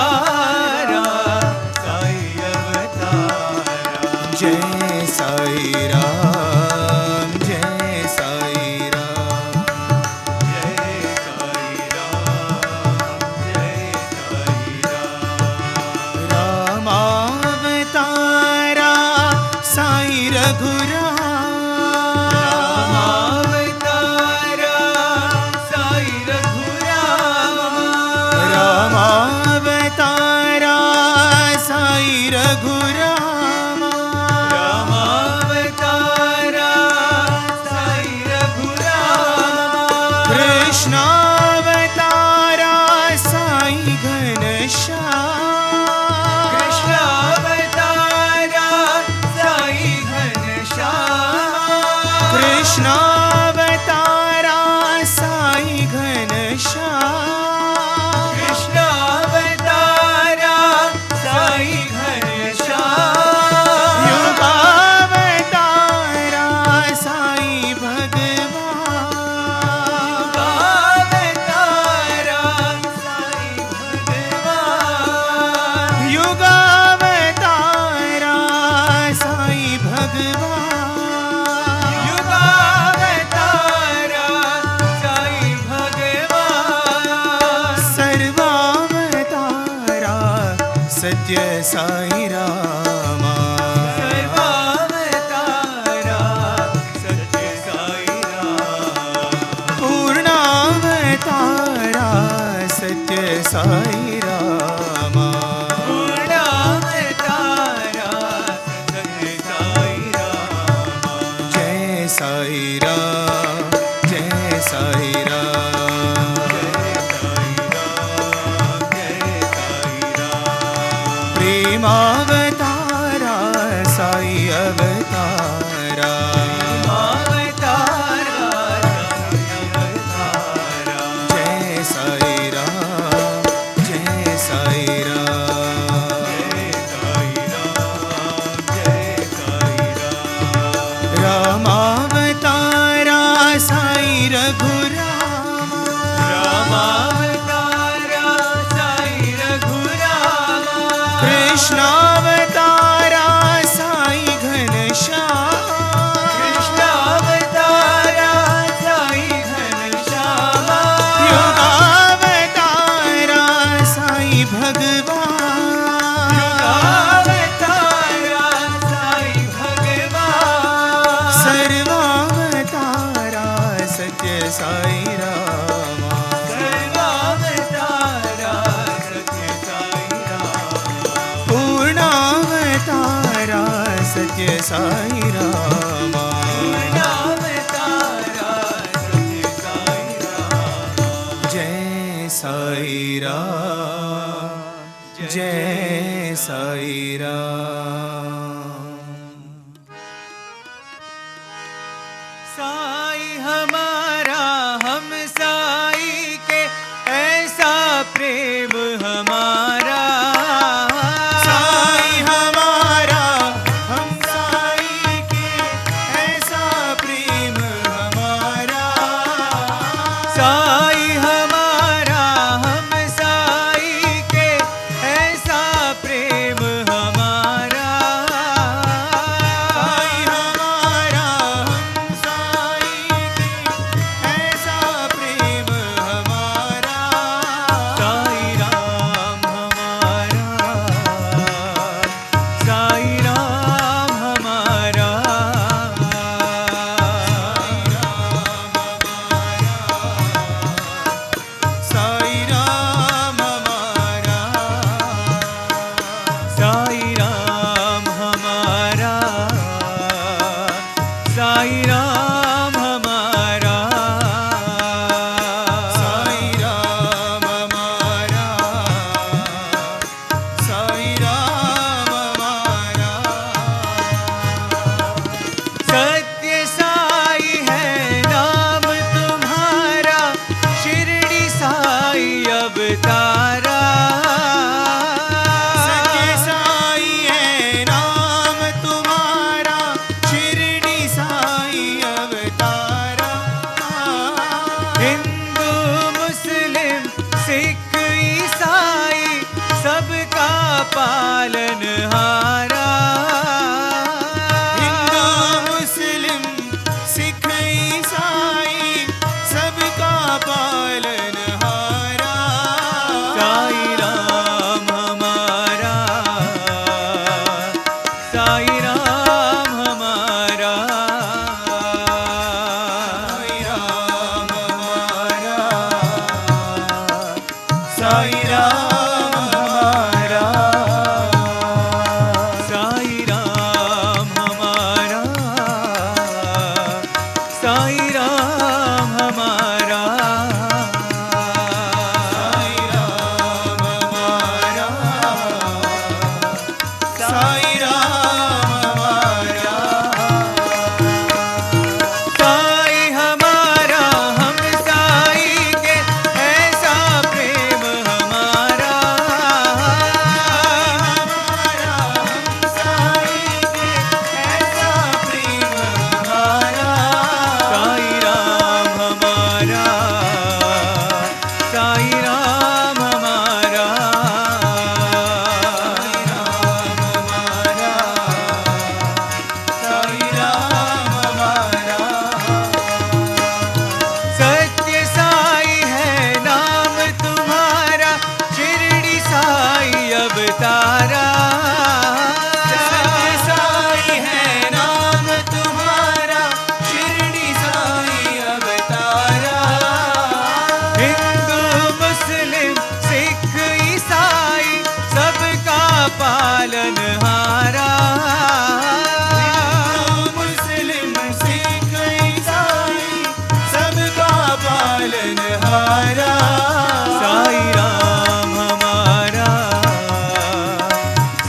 साई अवतारा जय साई राम जय साई राम जय साई राम जय साई राम रामावतारा साई रघुराम रामावतारा साई रघुराम रामावतारा साई रघुराम रामावतारा साई रघुराम कृष्णावतारा साई घनश्याम कृष्णावतारा साई घनश्याम कृष्णावतारा साई घनश्याम कृष्णावतारा साई घनश्याम युगावतारा साई भगवान युगावतारा साई भगवान युगावतारा साई भगवान सर्वावतारा सत्य साई रामा सर्वावतारा सत्य साई रामा पूर्णावतारा सत्य साई रामा पूर्णावतारा सत्य साई रामा जय साई राम जय साई राम जय साई राम जय साई राम प्रेमावतारा साई अवतारा प्रेमावतारा साई अवतारा जय साई राम जय साई राम जय साई राम जय साई राम रामावतारा साई रघुराम रामावतारा साई रघुराम कृष्णावतारा साई घनश्याम कृष्णावतारा साई घनश्याम युगावतारा साई भगवान युगावतारा साई भगवान सर्वावतारा सत्य साई रामा सर्वावतारा सत्य साई रामा पूर्णावतारा सत्य साई रामा पूर्णावतारा सत्य साई रामा जय साई राम जय साई राम साई हमारा हम साई के ऐसा प्रेम हमारा साई हमारा हम साई के ऐसा प्रेम हमारा साई हमारा हम साई के ऐसा प्रेम हमारा हिंदू मुस्लिम सिख ईसाई सबका पालनहारा। हिंदू मुस्लिम सिख ईसाई सबका पालनहारा। साई राम हमारा, साई राम हमारा, साई राम हमारा, साई राम हमारा, साई राम हमारा, साई राम हमारा, साई राम हमारा, साई राम हमारा। साई हमारा हम साई के ऐसा प्रेम हमारा। हमारा हम साई के ऐसा प्रेम हमारा। साई राम हमारा, साई राम हमारा, साई राम हमारा, सत्य साई है नाम तुम्हारा, शिरडी साई अवतारा। सत्य साई है नाम तुम्हारा, शिरडी साई अवतारा। हिंदू मुस्लिम सिख ईसाई सबका पालनहारा। हिंदू मुस्लिम सिख ईसाई सबका पालनहारा। साई राम हमारा,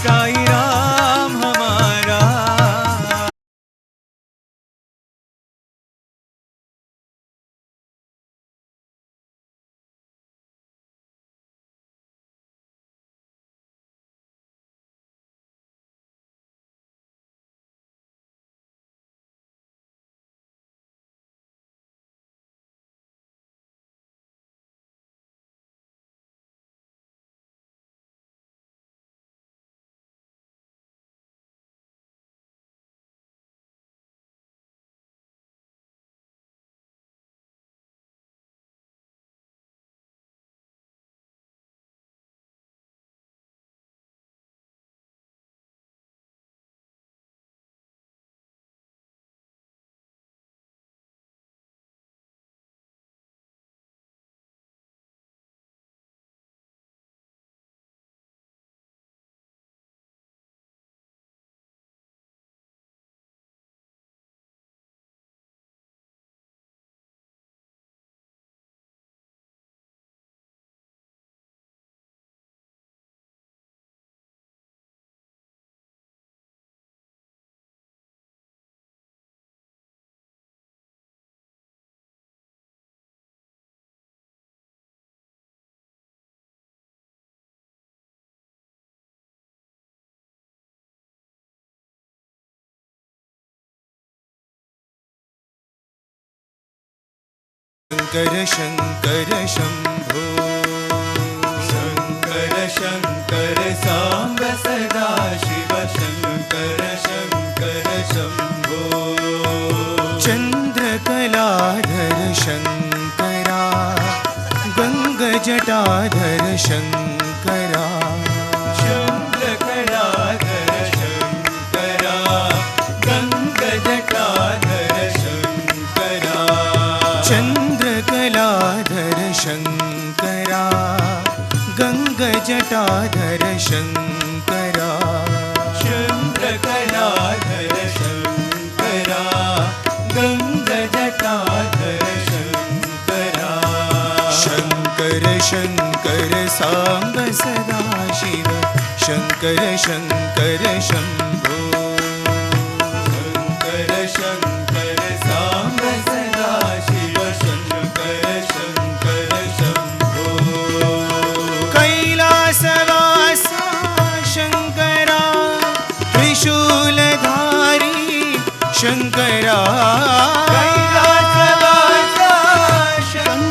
साई राम हमारा। शंकर शंकर शंभो, शंकर शंकर सांब सदा शिव, शंकर शंकर शंभो। चंद्रकलाधर शंकरा, गंग जटाधर शंकरा। चंद्रकलाधर शंकरा, गंग जटाधर शंकरा। चंद्रकलाधर शंकरा, गंग जटाधर शंकरा। चंद्रकलाधर शंकरा, गंग जटाधर शंकरा। शंकर शंकर सांब सदा शिव, शंकर शंकर शंभो। शंकर शंकर सांब सदा शिव, शंकर शंकर शंभो। कैलासवासा शंकरा, त्रिशूलधारी शंकरा। कैलासवासा शंकरा,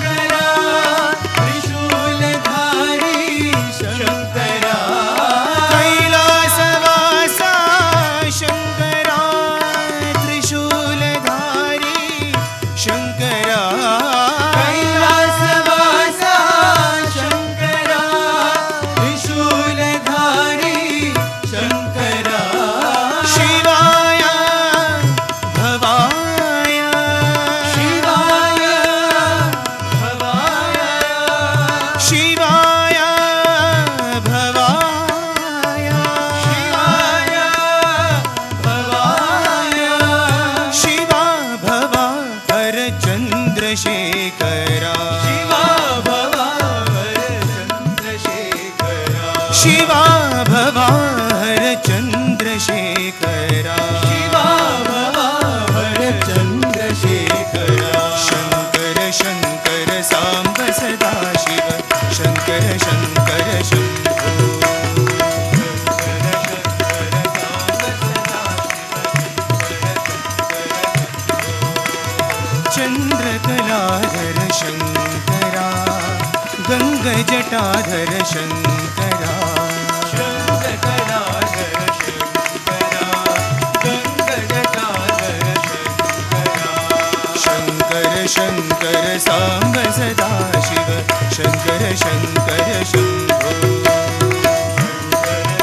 चन्द्रशेखरा शिवा भवाहर चन्द्रशेखरा शिवा भवाहर चन्द्रशेखरा शिवा भवाहर चन्द्रशेखरा शङ्कर शङ्कर साम्ब सदा शिव शङ्कर शङ्कर शम्भो चन्द्रकलाधर शङ्करा गङ्गजटाधर शङ्करा चन्द्रकलाधर शङ्करा गङ्गजटाधर शङ्करा शङ्कर शङ्कर साम्ब सदा शिव शङ्कर शङ्कर शम्भो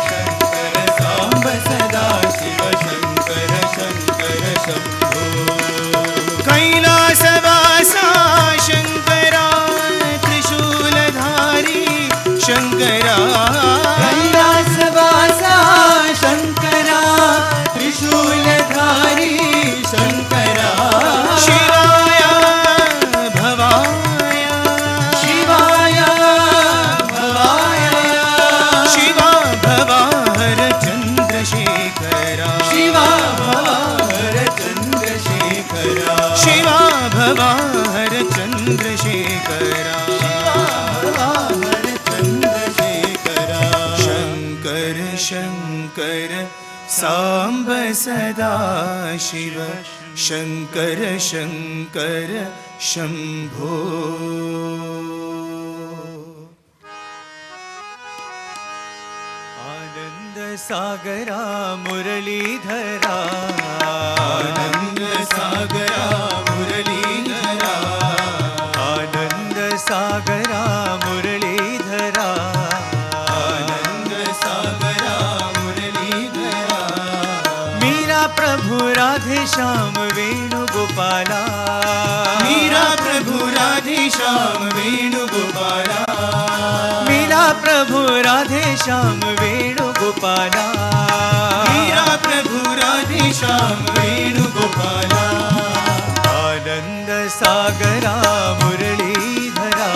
शङ्कर साम्ब सदा शिव शङ्कर शङ्कर शम्भो कैलासवासा शङ्करा त्रिशूलधारी शङ्करा कैलासवासा शङ्करा त्रिशूलधारी शङ्करा शिवाय भवाय शिवाय भवाय शिवा भवाहर चन्द्रशेखरा शिवा भवाहर चन्द्रशेखरा शिवा भवाहर चन्द्रशेखरा शिवा भवाहर चन्द्रशेखरा शङ्कर शङ्कर साम्ब सदा शिव शङ्कर शङ्कर शम्भो आनन्द सागरा मुरलीधरा आनन्द सागरा मुरलीधरा आनन्द सागरा मुरलीधरा आनन्द सागरा मुरलीधरा मीरा प्रभु राधे श्याम वेणुगोपाला मीरा प्रभु राधे श्याम वेणुगोपाला मीरा प्रभु राधे श्याम वेणुगोपाला मीरा प्रभु राधे श्याम वेणुगोपाला आनन्द सागरा मुरलीधरा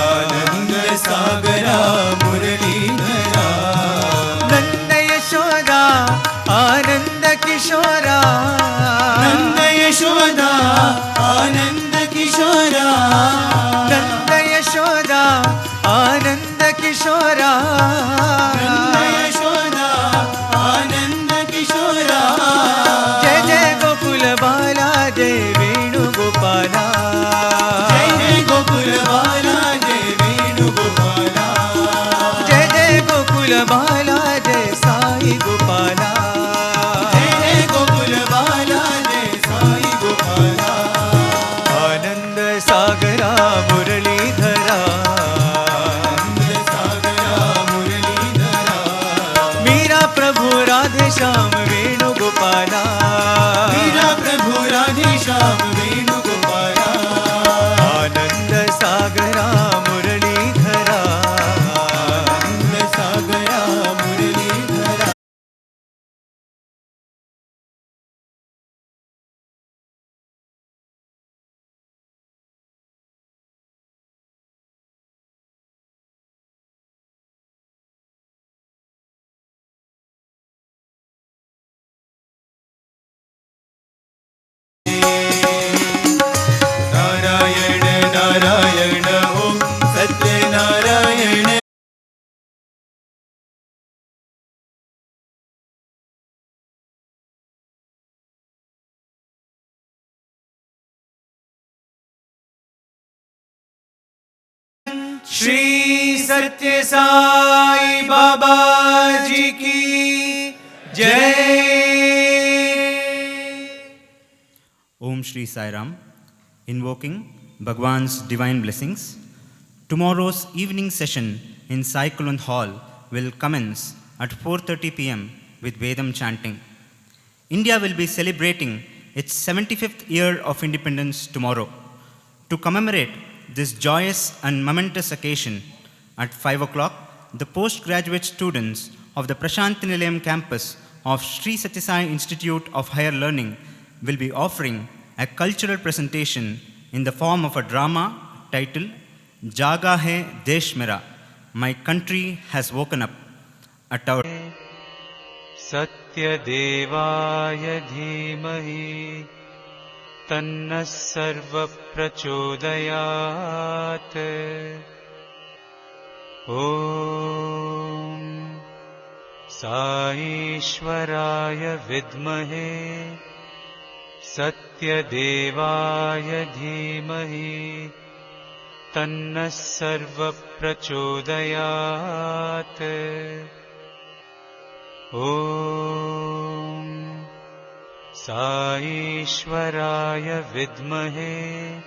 आनन्द सागरा मुरलीधरा नन्द यशोदा आनन्द किशोरा नन्द यशोदा आनन्द किशोरा नन्द यशोदा आनन्द किशोरा नन्द यशोदा आनन्द किशोरा जय जय गोकुल बाला जय वेणुगोपाला जय जय गोकुल बाला जय वेणुगोपाला जय जय गोकुल बाला जय साई गोपाला जय जय गोकुल बाला जय साई गोपाला आनन्द सागरा मुरलीधरा आनन्द सागरा मुरलीधरा मीरा प्रभु राधे श्याम वेणुगोपाला मीरा प्रभु राधे श्याम वेणुगोपाला आनन्द सागरा मुरलीधरा आनन्द सागरा मुरलीधरा नारायण नारायण ओम सत्यनारायण श्री सत्य साई बाबा जी की जय। Om Shri Sai Ram, invoking Bhagwan's divine blessings. Tomorrow's evening session in Sai Kulwant Hall will commence at 4:30 p.m. with Vedam chanting. India will be celebrating its 75th year of independence tomorrow. To commemorate this joyous and momentous occasion, at 5 o'clock, the postgraduate students of the Prasanthi Nilayam campus of Sri Sathya Sai Institute of Higher Learning will be offering a cultural presentation in the form of a drama titled Jaga Hai Desh Mera, My Country Has Woken Up, at our Satyadevaya Dhimahi Tanna Sarva Prachodayat. Om Saishwaraya Vidmahe Satyadevaya Dhimahi Tanna Sarva Prachodayat. Om Saishwaraya Vidmahe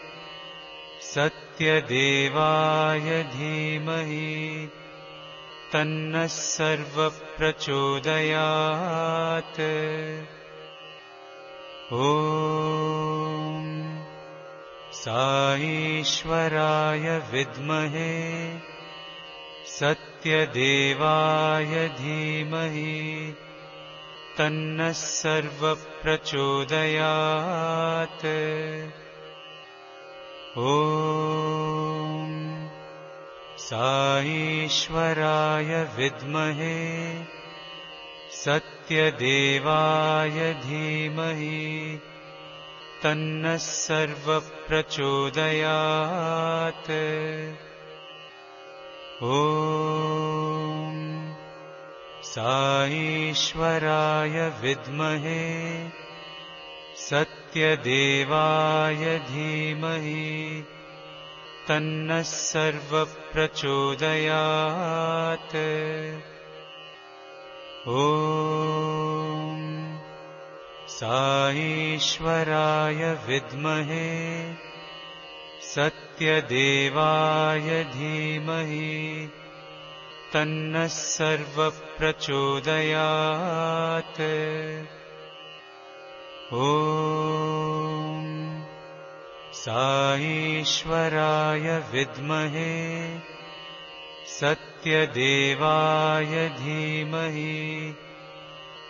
Satyadevaya Dhimahi Tanna Sarva Prachodayat. Om Saishwaraya Vidmahe Satyadevaya Dhimahi Tanna Sarva Prachodayat. Om Saishwaraya Vidmahe Satyadevaya Dhimahi Tanna Sarva Prachodayat. Om Saishwaraya Vidmahe Satyadevaya Dhimahi Tanna Sarva Prachodayat. Om Saishwaraya Vidmahe Satyadevaya Dhimahi Tanna Sarva Prachodayat. Om Saishwaraya Vidmahe Satyadevaya Dhimahi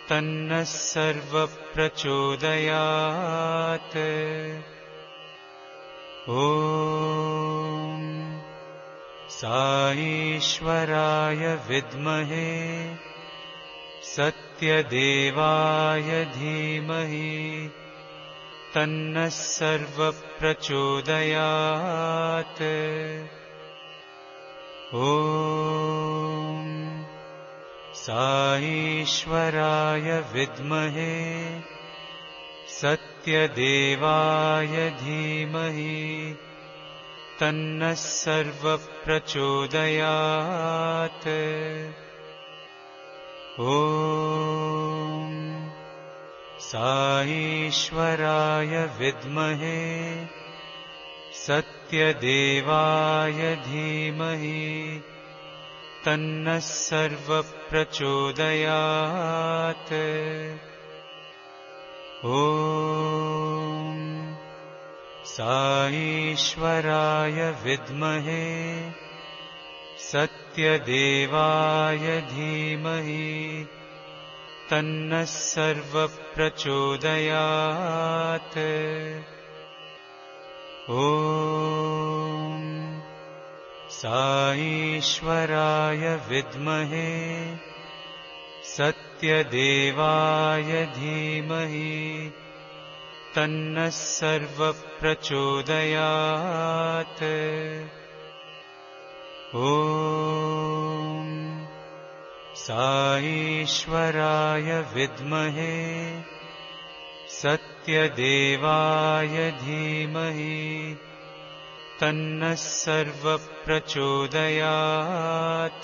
Tanna Sarva Prachodayat. Om Saishwaraya Vidmahe Satyadevaya Dhimahi Tanna Sarva Prachodayat. Om Saishwaraya Vidmahe Satyadevaya Dhimahi Tanna Sarva Prachodayat. Om Saishwaraya Vidmahe Satyadevaya Dhimahi Tanna Sarva Prachodayat. Om Saishwaraya Vidmahe Satyadevaya Dhimahi Tanna Sarva Prachodayat. Om Saishwaraya Vidmahe Satyadevaya Dhimahi Tanna Sarva Prachodayat. Om Saishwaraya Vidmahe Satyadevaya Dhimahi Tanna Sarva Prachodayat.